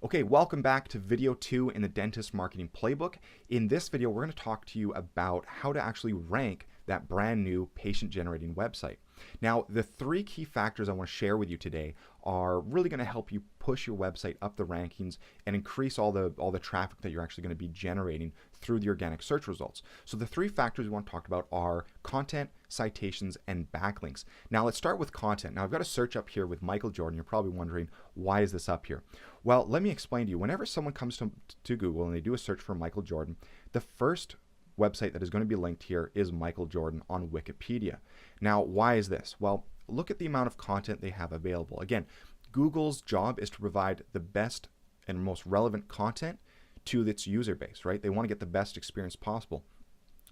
Okay, welcome back to video 2 in the Dentist Marketing Playbook. In this video, we're going to talk to you about how to actually rank that brand new patient generating website. Now, the 3 key factors I want to share with you today are really going to help you push your website up the rankings and increase all the traffic that you're actually going to be generating through the organic search results. So the 3 factors we want to talk about are content, citations, and backlinks. Now let's start with content. Now I've got a search up here with Michael Jordan. You're probably wondering, why is this up here? Well, let me explain to you. Whenever someone comes to Google and they do a search for Michael Jordan, the first website that is going to be linked here is Michael Jordan on Wikipedia. Now, why is this? Well, look at the amount of content they have available. Again, Google's job is to provide the best and most relevant content to its user base, right? They want to get the best experience possible.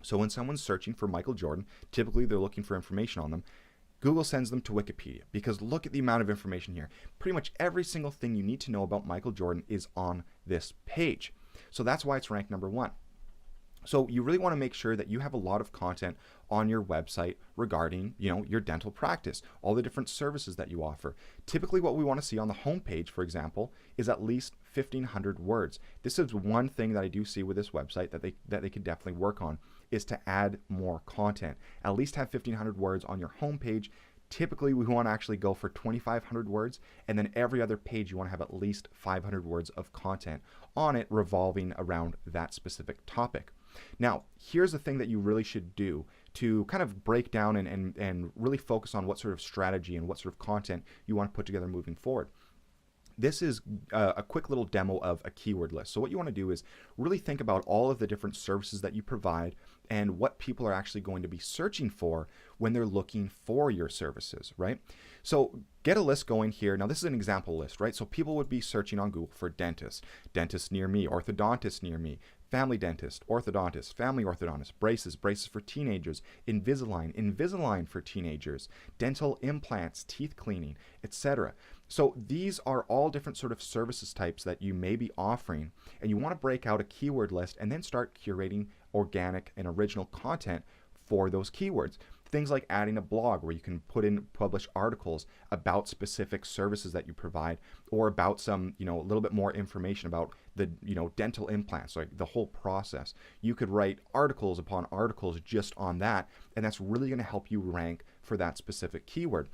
So when someone's searching for Michael Jordan, typically they're looking for information on them. Google sends them to Wikipedia because look at the amount of information here. Pretty much every single thing you need to know about Michael Jordan is on this page. So that's why it's ranked number 1. So you really want to make sure that you have a lot of content on your website regarding, your dental practice, all the different services that you offer. Typically what we want to see on the homepage, for example, is at least 1,500 words. This is one thing that I do see with this website that they could definitely work on, is to add more content. At least have 1,500 words on your homepage. Typically, we want to actually go for 2,500 words, and then every other page you want to have at least 500 words of content on it revolving around that specific topic. Now, here's the thing that you really should do to kind of break down and really focus on what sort of strategy and what sort of content you want to put together moving forward. This is a quick little demo of a keyword list. So what you want to do is really think about all of the different services that you provide and what people are actually going to be searching for when they're looking for your services, right? So get a list going here. Now this is an example list, right? So people would be searching on Google for dentist, dentist near me, orthodontist near me, family dentist, orthodontist, family orthodontist, braces, braces for teenagers, Invisalign, Invisalign for teenagers, dental implants, teeth cleaning, etc. So these are all different sort of services types that you may be offering, and you want to break out a keyword list and then start curating organic and original content for those keywords. Things like adding a blog where you can publish articles about specific services that you provide, or about some, a little bit more information about the, dental implants, like the whole process. You could write articles upon articles just on that, and that's really going to help you rank for that specific keyword.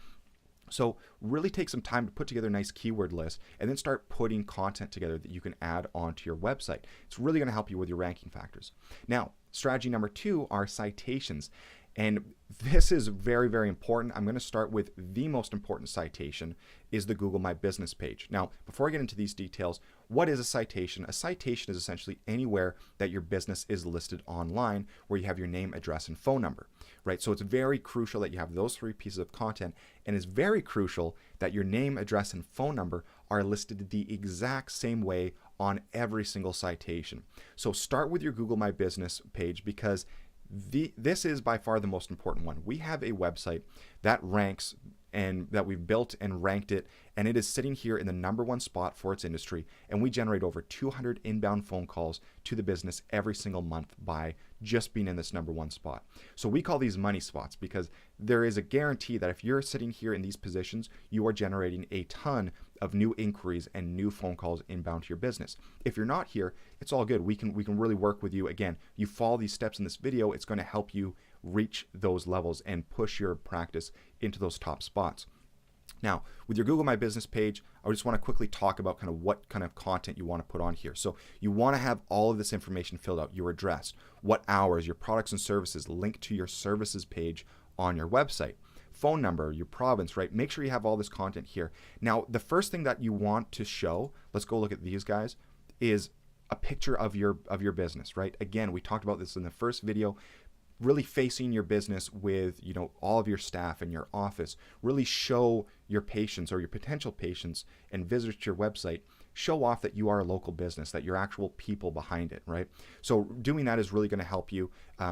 So really take some time to put together a nice keyword list and then start putting content together that you can add onto your website. It's really going to help you with your ranking factors. Now, strategy number 2 are citations. And this is very, very important. I'm going to start with the most important citation is the Google My Business page. Now, before I get into these details, what is a citation? A citation is essentially anywhere that your business is listed online where you have your name, address, and phone number, right? So it's very crucial that you have those 3 pieces of content, and it's very crucial that your name, address, and phone number are listed the exact same way on every single citation. So start with your Google My Business page because this is by far the most important one. We have a website that ranks and that we've built and ranked it, and it is sitting here in the number 1 spot for its industry, and we generate over 200 inbound phone calls to the business every single month by just being in this number 1 spot. So we call these money spots because there is a guarantee that if you're sitting here in these positions, you are generating a ton of new inquiries and new phone calls inbound to your business. If you're not here, it's all good. We can really work with you. Again, you follow these steps in this video, it's going to help you reach those levels and push your practice into those top spots. Now, with your Google My Business page, I just want to quickly talk about kind of what kind of content you want to put on here. So you want to have all of this information filled out, your address, what hours, your products and services, linked to your services page on your website, phone number, your province, right? Make sure you have all this content here. Now, the first thing that you want to show, let's go look at these guys, is a picture of your business, right? Again, we talked about this in the first video. Really facing your business with all of your staff and your office. Really show your patients or your potential patients and visitors to your website, show off that you are a local business, that you're actual people behind it, right? So doing that is really going to help you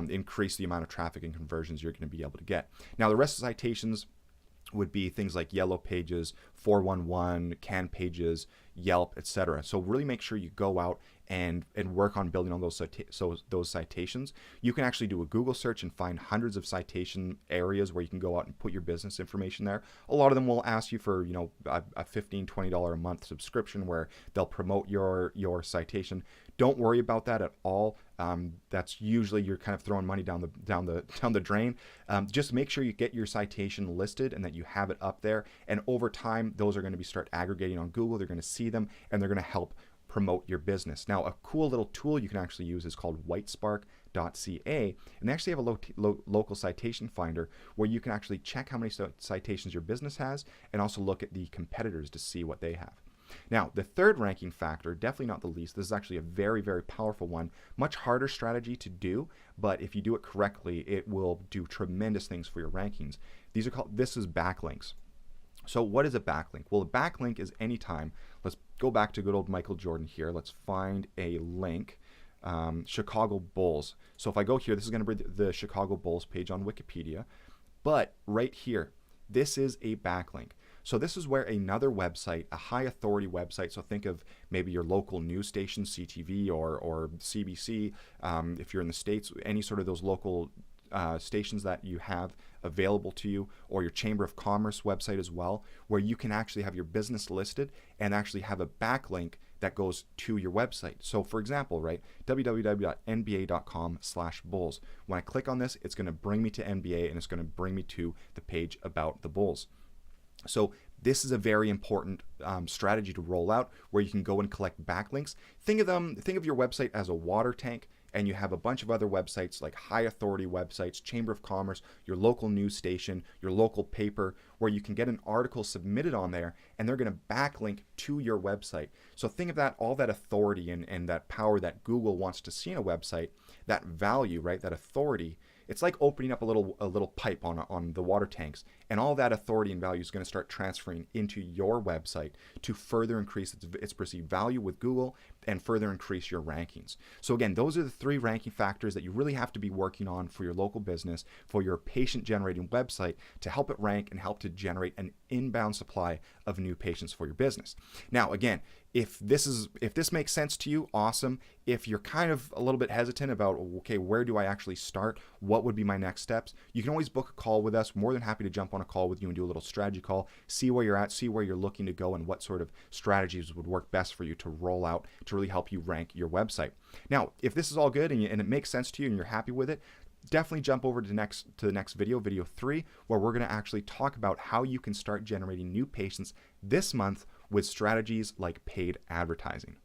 increase the amount of traffic and conversions you're going to be able to get. Now the rest of the citations would be things like yellow pages, 411, can pages, Yelp, etc. So really make sure you go out and work on building on those citations. You can actually do a Google search and find hundreds of citation areas where you can go out and put your business information there. A lot of them will ask you for, a $15, $20 a month subscription where they'll promote your citation. Don't worry about that at all. That's usually you're kind of throwing money down the drain. Just make sure you get your citation listed and that you have it up there. And over time, those are going to start aggregating on Google. They're going to see them and they're going to help promote your business. Now, a cool little tool you can actually use is called whitespark.ca, and they actually have a local citation finder where you can actually check how many citations your business has and also look at the competitors to see what they have. Now, the third ranking factor, definitely not the least, this is actually a very, very powerful one, much harder strategy to do, but if you do it correctly, it will do tremendous things for your rankings. This is backlinks. So what is a backlink? Well, a backlink is anytime, let's go back to good old Michael Jordan here. Let's find a link, Chicago Bulls. So if I go here, this is going to be the Chicago Bulls page on Wikipedia. But right here, this is a backlink. So this is where another website, a high authority website, so think of maybe your local news station, CTV or CBC, if you're in the States, any sort of those local stations that you have available to you, or your Chamber of Commerce website as well, where you can actually have your business listed and actually have a backlink that goes to your website. So for example, right, www.nba.com/Bulls. When I click on this, it's going to bring me to NBA and it's going to bring me to the page about the Bulls. So this is a very important strategy to roll out where you can go and collect backlinks. Think of your website as a water tank, and you have a bunch of other websites like high authority websites, Chamber of Commerce, your local news station, your local paper, where you can get an article submitted on there and they're going to backlink to your website. So think of that, all that authority and that power that Google wants to see in a website, that value, right, that authority. It's like opening up a little pipe on the water tanks, and all that authority and value is going to start transferring into your website to further increase its perceived value with Google and further increase your rankings. So again, those are the three ranking factors that you really have to be working on for your local business, for your patient-generating website, to help it rank and help to generate an inbound supply of new patients for your business. Now, again, if this makes sense to you, awesome. If you're kind of a little bit hesitant about, okay, where do I actually start? What would be my next steps? You can always book a call with us. More than happy to jump on a call with you and do a little strategy call, see where you're at, see where you're looking to go, and what sort of strategies would work best for you to roll out to really help you rank your website. Now, if this is all good and it makes sense to you and you're happy with it, definitely jump over to the next video, video 3, where we're going to actually talk about how you can start generating new patients this month with strategies like paid advertising.